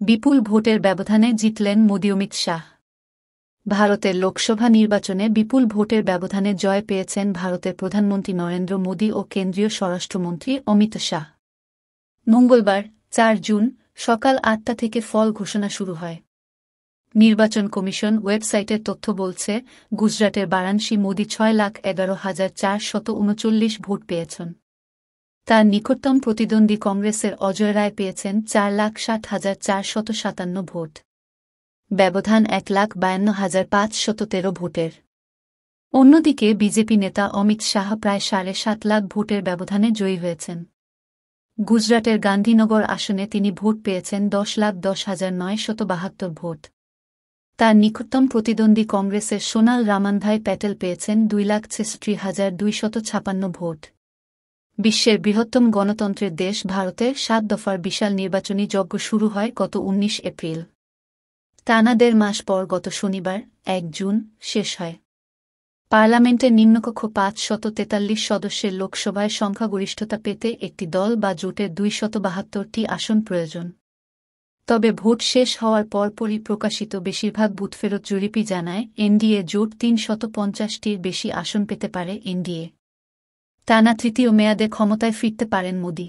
বিপুল ভোটের ব্যবধানে জিতলেন মোদি। অমিত শাহ। ভারতের লোকসভা নির্বাচনে বিপুল ভোটের ব্যবধানে জয় পেয়েছেন ভারতের প্রধানমন্ত্রী নরেন্দ্র মোদি ও কেন্দ্রীয় স্বরাষ্ট্রমন্ত্রী অমিত শাহ। মঙ্গলবার ৪ জুন সকাল ৮টা থেকে ফল ঘোষণা শুরু হয়। নির্বাচন কমিশন ওয়েবসাইটের তথ্য বলছে, গুজরাটের বারাণসী মোদি ৬,১১,৪৩৯ ভোট পেয়েছেন। তার নিকটতম প্রতিদ্বন্দ্বী কংগ্রেসের অজয় রায় পেয়েছেন ৪,৬০,৪৫৭ ভোট। ব্যবধান ১,৫২,৫১৩ ভোটের। অন্যদিকে বিজেপি নেতা অমিত শাহ প্রায় ৭.৫ লাখ ভোটের ব্যবধানে জয়ী হয়েছেন। গুজরাটের গান্ধীনগর আসনে তিনি ভোট পেয়েছেন ১০,১০,৯৭২ ভোট। তার নিকটতম প্রতিদ্বন্দ্বী কংগ্রেসের সোনাল রামানভাই প্যাটেল পেয়েছেন ২,৬৬,২৫৬ ভোট। বিশ্বের বৃহত্তম গণতন্ত্রের দেশ ভারতের ৭ দফার বিশাল নির্বাচনী যজ্ঞ শুরু হয় গত ১৯ এপ্রিল। টানা ১.৫ মাস পর গত শনিবার ১ জুন শেষ হয়। পার্লামেন্টের নিম্নকক্ষ ৫৪৩ সদস্যের লোকসভায় সংখ্যাগরিষ্ঠতা পেতে একটি দল বা জোটের ২৭২টি আসন প্রয়োজন। তবে ভোট শেষ হওয়ার পরপরই প্রকাশিত বেশিরভাগ বুথফেরত জরিপই জানায়, এনডিএ জোট ৩৫০টির বেশি আসন পেতে পারে। এনডিএ টানা তৃতীয় মেয়াদে ক্ষমতায় ফিরতে পারেন মোদি।